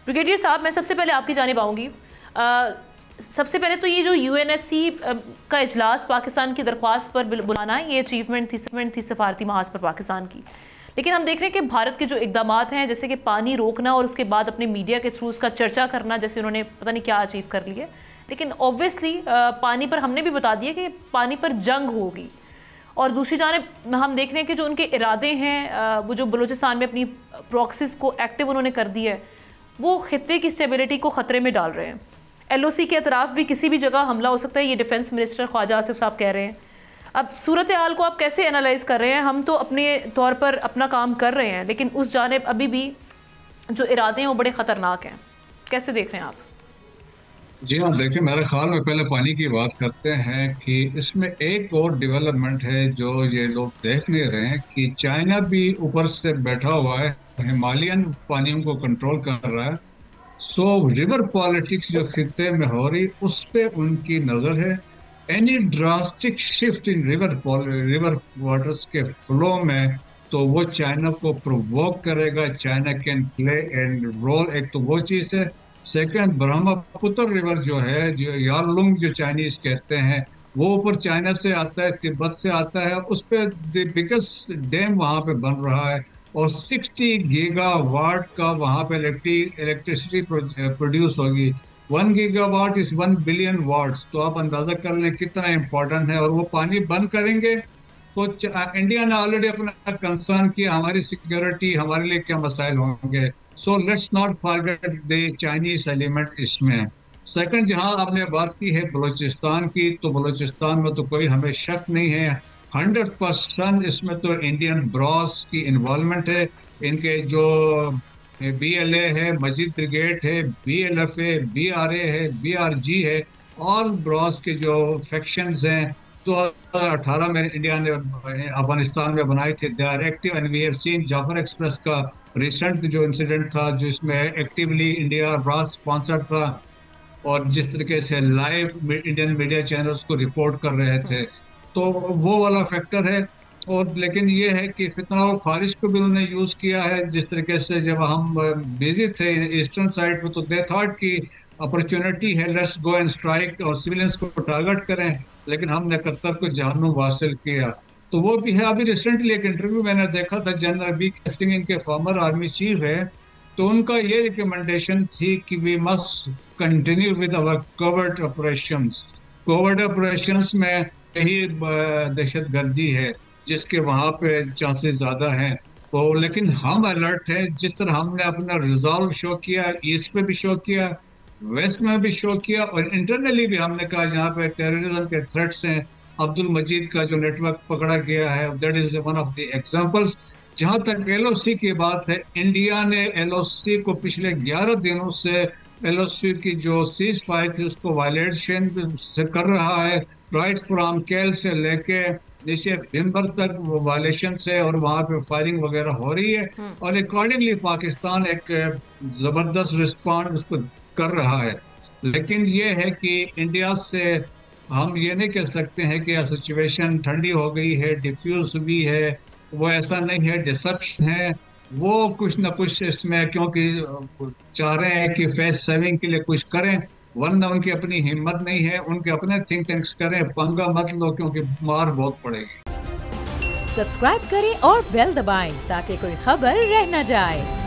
Brigadier साहब, मैं सबसे पहले आपकी जानिब आऊँगी। सबसे पहले तो ये जो यूएनएससी का इजलास पाकिस्तान की दरख्वास्त पर बुलाना है, ये अचीवमेंट थी सफारती महाज पर पाकिस्तान की। लेकिन हम देख रहे हैं कि भारत के जो इकदाम हैं, जैसे कि पानी रोकना और उसके बाद अपने मीडिया के थ्रू उसका चर्चा करना, जैसे उन्होंने पता नहीं क्या अचीव कर लिया, लेकिन ऑब्वियसली पानी पर हमने भी बता दिया कि पानी पर जंग होगी। और दूसरी जानिब हम देख रहे हैं कि जो उनके इरादे हैं, वो जो बलूचिस्तान में अपनी प्रॉक्सीज को एक्टिव उन्होंने कर दिया है, वो खित्ते की स्टेबिलिटी को ख़तरे में डाल रहे हैं। एलओसी के अतराफ़ भी किसी भी जगह हमला हो सकता है, ये डिफेंस मिनिस्टर ख्वाजा आसिफ साहब कह रहे हैं। अब सूरत हाल को आप कैसे एनालाइज कर रहे हैं? हम तो अपने तौर पर अपना काम कर रहे हैं, लेकिन उस जानिब अभी भी जो इरादे हैं वो बड़े ख़तरनाक हैं। कैसे देख रहे हैं आप? जी हाँ, देखिए, मेरे ख्याल में पहले पानी की बात करते हैं कि इसमें एक और डेवलपमेंट है जो ये लोग देख नहीं रहे हैं कि चाइना भी ऊपर से बैठा हुआ है, हिमालयन पानियों को कंट्रोल कर रहा है। सो रिवर पॉलिटिक्स जो खित्ते में हो रही, उस पे उनकी नजर है। Any drastic shift in river waters के फ्लो में तो वो चाइना को प्रोवोक करेगा। China can play and role, एक तो वो चीज है। सेकंड, ब्रह्मपुत्र रिवर जो है, जो यारलुंग जो चाइनीज कहते हैं, वो ऊपर चाइना से आता है, तिब्बत से आता है। उस पे द बिगेस्ट डैम वहां पे बन रहा है और 60 गीगावाट का वहां पे इलेक्ट्रिसिटी प्रोड्यूस होगी। 1 गीगावाट इज 1 बिलियन वाट्स। तो आप अंदाजा कर लें कितना इंपॉर्टेंट है। और वो पानी बंद करेंगे तो इंडिया ने ऑलरेडी अपना कंसर्न किया, हमारी सिक्योरिटी, हमारे लिए क्या मसाइल होंगे। So let's not forget the Chinese element इसमें। सेकंड, जहां आपने बात की है बलूचिस्तान की, तो बलूचिस्तान में तो कोई हमें शक नहीं है, 100% इसमें तो इंडियन ब्रॉस की इन्वॉल्वमेंट है। इनके जो BLA है, मस्जिद ब्रिगेड है, BLF है, BRA है, BRG है, और ब्रॉस के जो फैक्शंस हैं 2018 में इंडिया ने अफगानिस्तान में बनाई थी, they are active. And we have seen Jaffar Express का रिसेंट जो इंसिडेंट था, जिसमें एक्टिवली इंडिया ब्रॉस स्पॉन्सर था और जिस तरीके से लाइव इंडियन मीडिया चैनल्स को रिपोर्ट कर रहे थे, तो वो वाला फैक्टर है। और लेकिन ये है कि फितना और खारिज को भी उन्होंने यूज किया है। जिस तरीके से जब हम बिजी थे ईस्टर्न साइड पे, तो दे थॉट की अपॉर्चुनिटी है, लेट्स गो एंड स्ट्राइक और सिविलियंस को टारगेट करें, लेकिन हमने कतर को जहन्नुम हासिल किया। तो वो भी है। अभी रिसेंटली एक इंटरव्यू मैंने देखा था, जनरल BK सिंह इनके फॉर्मर आर्मी चीफ है, तो उनका ये रिकमेंडेशन थी कि we must continue with our covert operations. Covert operations में यही दहशत गर्दी है जिसके वहां पे चांसेस ज्यादा हैं। तो लेकिन हम अलर्ट हैं, जिस तरह हमने अपना रिजॉल्व शो किया, ईस्ट पे भी शो किया, वेस्ट में भी शो किया, और इंटरनली भी हमने कहा जहाँ पे टेररिज्म के थ्रेट्स हैं। अब्दुल मजीद का जो नेटवर्क पकड़ा गया है, that is one of the examples. जहां तक LOC की बात है, इंडिया ने LOC को पिछले 11 दिनों से LOC की जो सीज फायर थी उसको वायलेशन से कर रहा है। राइट फ्रॉम केल से लेके नीचे भिम्बर तक वो वायलेशन है और वहां पे फायरिंग वगैरह हो रही है। और अकॉर्डिंगली पाकिस्तान एक जबरदस्त रिस्पॉन्ड उसको कर रहा है। लेकिन ये है कि इंडिया से हम ये नहीं कह सकते हैं कि सिचुएशन ठंडी हो गई है, डिफ्यूज हुई है। वो ऐसा नहीं है, डिसेप्शन है। वो कुछ ना कुछ इसमें, क्योंकि चाह रहे हैं कि फेस सेविंग के लिए कुछ करें, वरना उनकी अपनी हिम्मत नहीं है। उनके अपने थिंक टैंक्स करें, पंगा मत लो, क्योंकि मार बहुत पड़ेगी। सब्सक्राइब करें और बेल दबाएं ताकि कोई खबर रह न जाए।